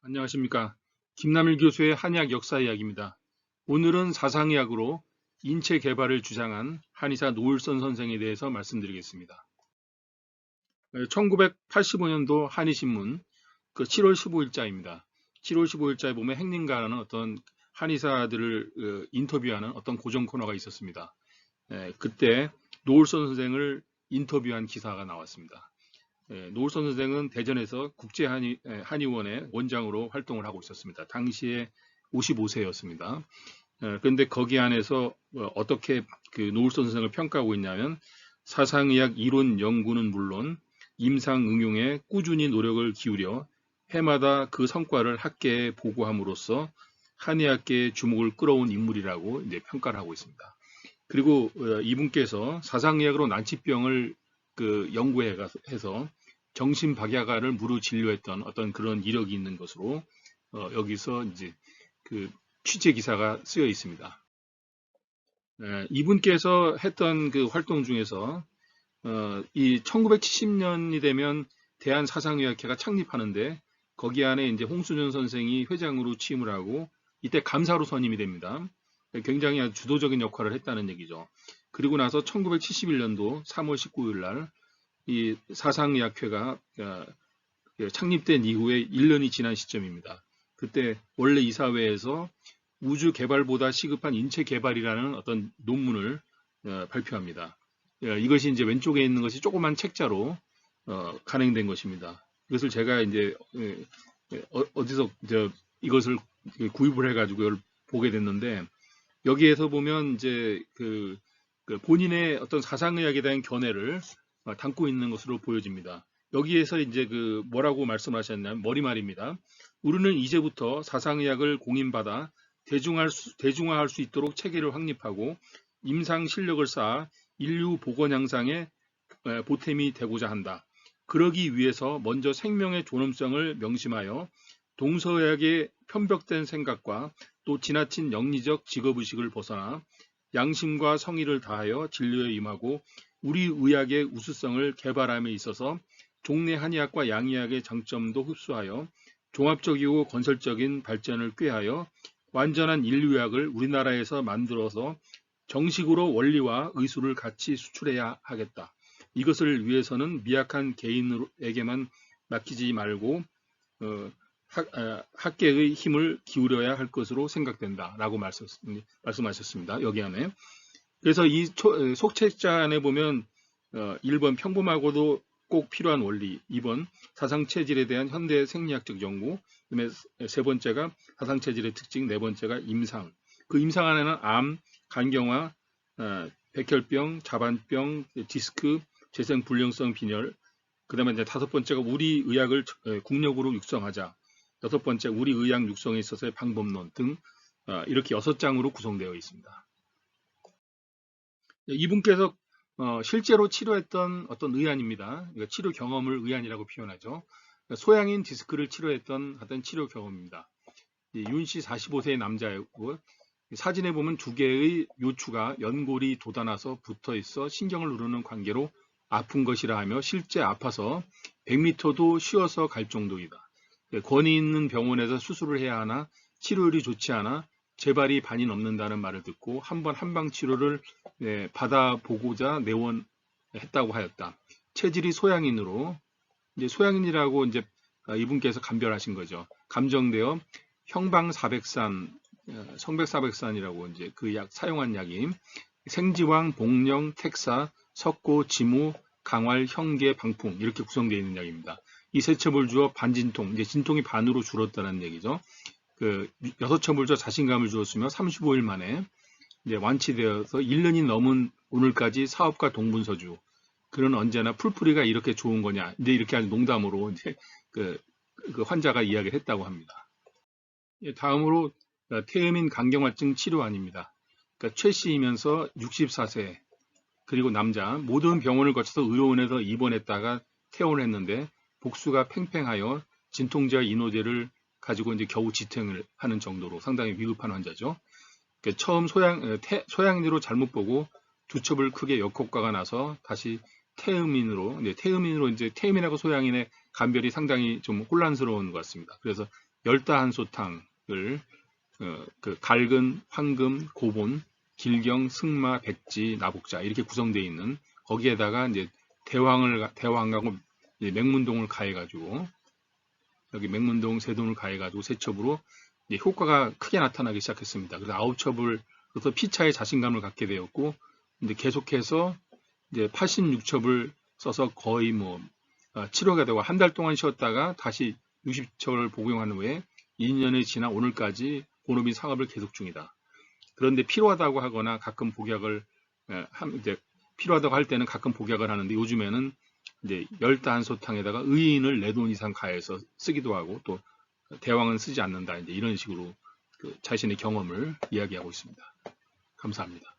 안녕하십니까. 김남일 교수의 한의학 역사 이야기입니다. 오늘은 사상의학으로 인체 개발을 주장한 한의사 노을선 선생에 대해서 말씀드리겠습니다. 1985년도 한의신문 7월 15일자입니다. 7월 15일자에 보면 행린가라는 어떤 한의사들을 인터뷰하는 어떤 고정 코너가 있었습니다. 그때 노을선 선생을 인터뷰한 기사가 나왔습니다. 노을선 선생은 대전에서 국제한의원의 원장으로 활동을 하고 있었습니다. 당시에 55세였습니다. 그런데 거기 안에서 어떻게 그 노을선 선생을 평가하고 있냐면 사상의학 이론 연구는 물론 임상 응용에 꾸준히 노력을 기울여 해마다 그 성과를 학계에 보고함으로써 한의학계의 주목을 끌어온 인물이라고 이제 평가를 하고 있습니다. 그리고 이분께서 사상의학으로 난치병을 연구해서 정신박약아를 무료 진료했던 어떤 그런 이력이 있는 것으로 여기서 이제 그 취재 기사가 쓰여 있습니다. 이분께서 했던 그 활동 중에서 이 1970년이 되면 대한사상의학회가 창립하는데 거기 안에 이제 홍순현 선생이 회장으로 취임을 하고 이때 감사로 선임이 됩니다. 굉장히 아주 주도적인 역할을 했다는 얘기죠. 그리고 나서 1971년도 3월 19일 날 이 사상의학회가 창립된 이후에 1년이 지난 시점입니다. 그때 원래 이사회에서 우주 개발보다 시급한 인체 개발이라는 어떤 논문을 발표합니다. 이것이 이제 왼쪽에 있는 것이 조그만 책자로 간행된 것입니다. 이것을 제가 이제 어디서 이것을 구입을 해가지고 이걸 보게 됐는데 여기에서 보면 이제 본인의 어떤 사상의학에 대한 견해를 담고 있는 것으로 보여집니다. 여기에서 이제 뭐라고 말씀하셨냐면 머리말입니다. 우리는 이제부터 사상의학을 공인받아 대중화할 수 있도록 체계를 확립하고 임상 실력을 쌓아 인류 보건 향상에 보탬이 되고자 한다. 그러기 위해서 먼저 생명의 존엄성을 명심하여 동서의학의 편벽된 생각과 또 지나친 영리적 직업의식을 벗어나 양심과 성의를 다하여 진료에 임하고 우리 의학의 우수성을 개발함에 있어서 종래 한의학과 양의학의 장점도 흡수하여 종합적이고 건설적인 발전을 꾀하여 완전한 인류의학을 우리나라에서 만들어서 정식으로 원리와 의술을 같이 수출해야 하겠다. 이것을 위해서는 미약한 개인에게만 맡기지 말고 학계의 힘을 기울여야 할 것으로 생각된다. 라고 말씀하셨습니다. 여기 안에. 그래서 이 속책자 안에 보면 1번 평범하고도 꼭 필요한 원리, 2번 사상체질에 대한 현대 생리학적 연구, 그다음에 세 번째가 사상체질의 특징, 네 번째가 임상. 그 임상 안에는 암, 간경화, 백혈병, 자반병, 디스크, 재생불량성 빈혈, 그다음에 이제 다섯 번째가 우리 의학을 국력으로 육성하자. 여섯 번째 우리 의학 육성에 있어서의 방법론 등 이렇게 6장으로 구성되어 있습니다. 이분께서 실제로 치료했던 어떤 의안입니다. 치료 경험을 의안이라고 표현하죠. 소양인 디스크를 치료했던 어떤 치료 경험입니다. 윤씨 45세의 남자였고 사진에 보면 두 개의 요추가 연골이 돋아나서 붙어 있어 신경을 누르는 관계로 아픈 것이라 하며 실제 아파서 100m도 쉬어서 갈 정도이다. 권위 있는 병원에서 수술을 해야 하나 치료율이 좋지 않아 재발이 반이 넘는다는 말을 듣고 한번 한방 치료를 받아보고자 내원했다고 하였다. 체질이 소양인으로 이제 소양인이라고 이제 이분께서 감별하신 거죠. 감정되어 형방사백산, 성백사백산이라고 이제 그 약 사용한 약이 생지황, 복령, 택사, 석고, 지무, 강활, 형계, 방풍 이렇게 구성되어 있는 약입니다. 이 세 첩을 주어 반진통, 이제 진통이 반으로 줄었다는 얘기죠. 6첩을 줘 자신감을 주었으며 35일 만에 이제 완치되어서 1년이 넘은 오늘까지 사업가 동분서주. 그는 언제나 풀풀이가 이렇게 좋은 거냐. 이제 이렇게 아주 농담으로 이제 그 환자가 이야기를 했다고 합니다. 다음으로 태음인 간경화증 치료안입니다. 그러니까 최 씨이면서 64세 그리고 남자 모든 병원을 거쳐서 의료원에서 입원했다가 퇴원을 했는데 복수가 팽팽하여 진통제와 인호제를 가지고 이제 겨우 지탱을 하는 정도로 상당히 위급한 환자죠. 처음 소양인으로 잘못 보고 두 첩을 크게 역효과가 나서 다시 태음인으로 이제 태음인하고 소양인의 감별이 상당히 좀 혼란스러운 것 같습니다. 그래서 열다한소탕을 그 갈근, 황금, 고본, 길경, 승마, 백지, 나복자 이렇게 구성되어 있는 거기에다가 이제 대왕하고 맹문동을 가해가지고 여기 맹문동 세돈을 가해가지고 세 첩으로 이제 효과가 크게 나타나기 시작했습니다. 그래서 9첩을 그래서 피차에 자신감을 갖게 되었고 이제 계속해서 이제 86첩을 써서 거의 뭐 7호가 되고 한 달 동안 쉬었다가 다시 60첩을 복용한 후에 2년이 지나 오늘까지 본업인 사업을 계속 중이다. 그런데 필요하다고 하거나 가끔 복약을 이제 필요하다고 할 때는 가끔 복약을 하는데 요즘에는 이제 열다한소탕에다가 의인을 4돈 이상 가해서 쓰기도 하고 또 대왕은 쓰지 않는다. 이제 이런 식으로 그 자신의 경험을 이야기하고 있습니다. 감사합니다.